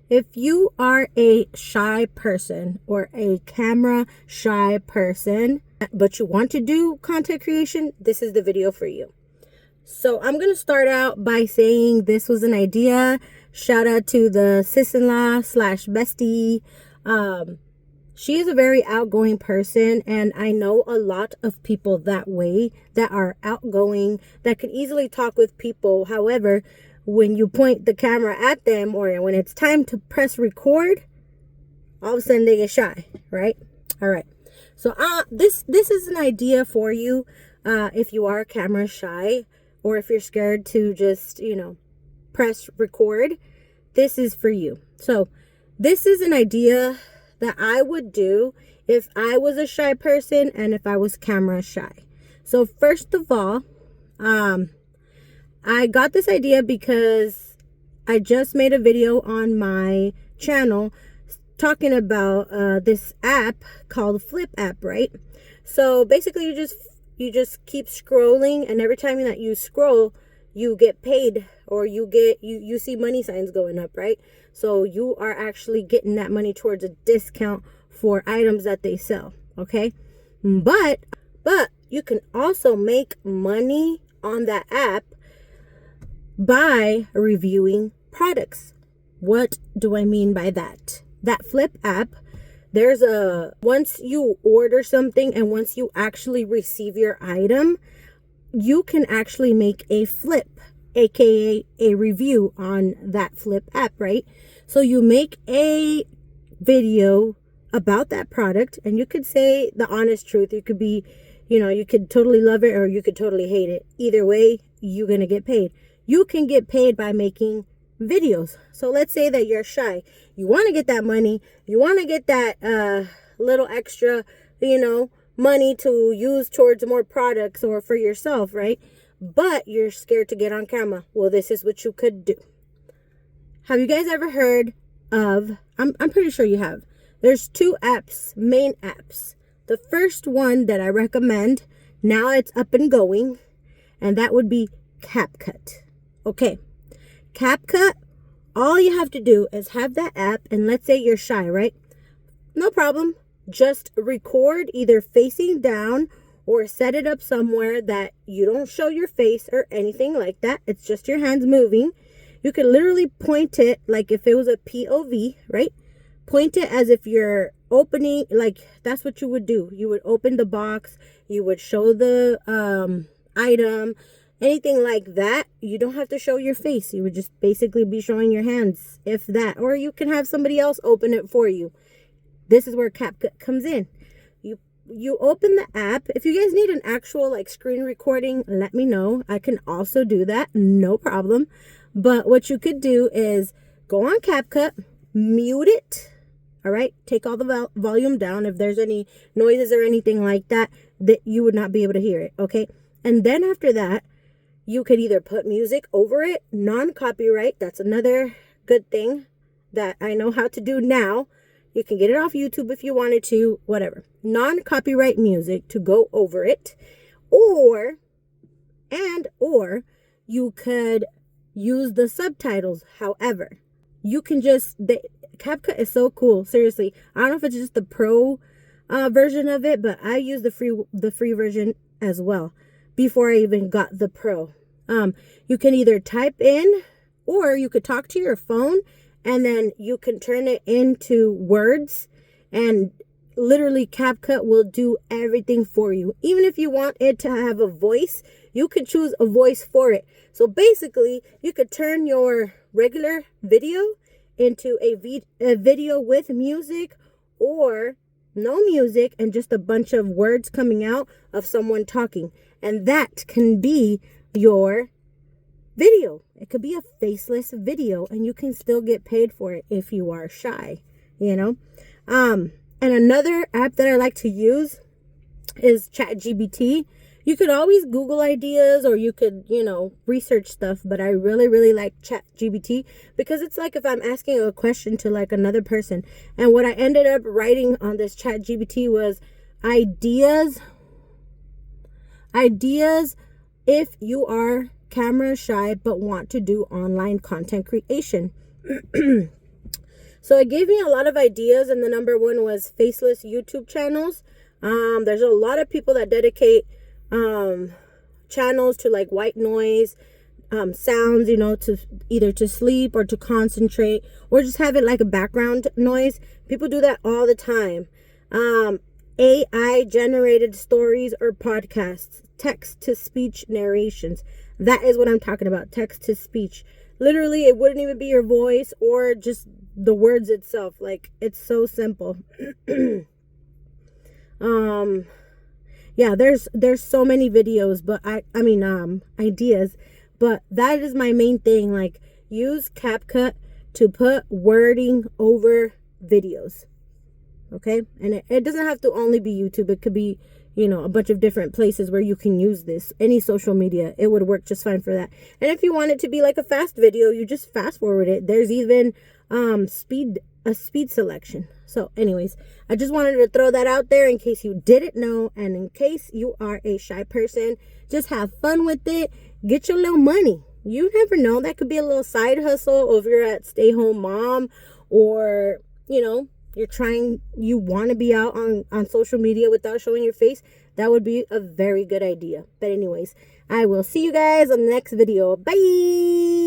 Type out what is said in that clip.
If you are a shy person or a camera shy person, but you want to do content creation, this is the video for you. So I'm going to start out by saying this was an idea. Shout out to the sis-in-law / bestie. She is a very outgoing person, and I know a lot of people that way that are outgoing, that can easily talk with people. However, when you point the camera at them or when it's time to press record, all of a sudden they get shy, right? All right. So this is an idea for you if you are camera shy or if you're scared to just, press record. This is for you. So this is an idea that I would do if I was a shy person and if I was camera shy. So first of all, I got this idea because I just made a video on my channel talking about this app called Flip app, right? So basically you just keep scrolling, and every time that you scroll, you get paid, or you see money signs going up, right? So you are actually getting that money towards a discount for items that they sell, okay? But you can also make money on that app by reviewing products. What do I mean by that? That Flip app, once you order something and once you actually receive your item, you can actually make a flip, aka a review on that Flip app, right? So you make a video about that product, and you could say the honest truth. You could be, you could totally love it or you could totally hate it. Either way, you're going to get paid. You can get paid by making videos. So let's say that you're shy. You want to get that money. You want to get that little extra, money to use towards more products or for yourself, right? But you're scared to get on camera. Well, this is what you could do. Have you guys ever heard of, I'm pretty sure you have. There's two apps, main apps. The first one that I recommend, now it's up and going, and that would be CapCut. Okay. CapCut, all you have to do is have that app, and let's say you're shy, right? No problem. Just record either facing down or set it up somewhere that you don't show your face or anything like that. It's just your hands moving. You could literally point it like if it was a POV, right? Point it as if you're opening, like that's what you would do. You would open the box, you would show the item, anything like that. You don't have to show your face. You would just basically be showing your hands, if that. Or you can have somebody else open it for you. This is where CapCut comes in. You open the app. If you guys need an actual screen recording, let me know. I can also do that. No problem. But what you could do is go on CapCut, mute it. All right. Take all the volume down. If there's any noises or anything like that you would not be able to hear it. Okay. And then after that, you could either put music over it, non-copyright. That's another good thing that I know how to do now. You can get it off YouTube if you wanted to, whatever. Non-copyright music to go over it. Or you could use the subtitles. However, you can CapCut is so cool. Seriously. I don't know if it's just the pro version of it, but I use the free version as well before I even got the pro. You can either type in or you could talk to your phone, and then you can turn it into words, and literally CapCut will do everything for you. Even if you want it to have a voice, you could choose a voice for it. So basically, you could turn your regular video into a video with music or no music and just a bunch of words coming out of someone talking. And that can be your video. It could be a faceless video, and you can still get paid for it if you are shy, And another app that I like to use is ChatGPT. You could always Google ideas, or you could, research stuff, but I really, really like ChatGPT because it's like if I'm asking a question to another person. And what I ended up writing on this ChatGPT was ideas if you are camera shy but want to do online content creation. So it gave me a lot of ideas, and the number one was faceless YouTube channels. There's a lot of people that dedicate channels to like white noise sounds, to either to sleep or to concentrate, or just have it like a background noise. People do that all the time. AI generated stories or podcasts, text to speech narrations. That is what I'm talking about, text to speech. Literally, it wouldn't even be your voice or just the words itself. Like, it's so simple. Yeah, there's so many videos, but I mean ideas, but that is my main thing. Like, use CapCut to put wording over videos. Okay? And it doesn't have to only be YouTube. It could be, a bunch of different places where you can use this. Any social media, it would work just fine for that. And if you want it to be like a fast video, you just fast forward it. There's even speed selection. So anyways, I just wanted to throw that out there in case you didn't know, and in case you are a shy person, just have fun with it. Get your little money. You never know. That could be a little side hustle, or if you're at stay-home mom, or you want to be out on social media without showing your face. That would be a very good idea. But anyways, I will see you guys on the next video. Bye.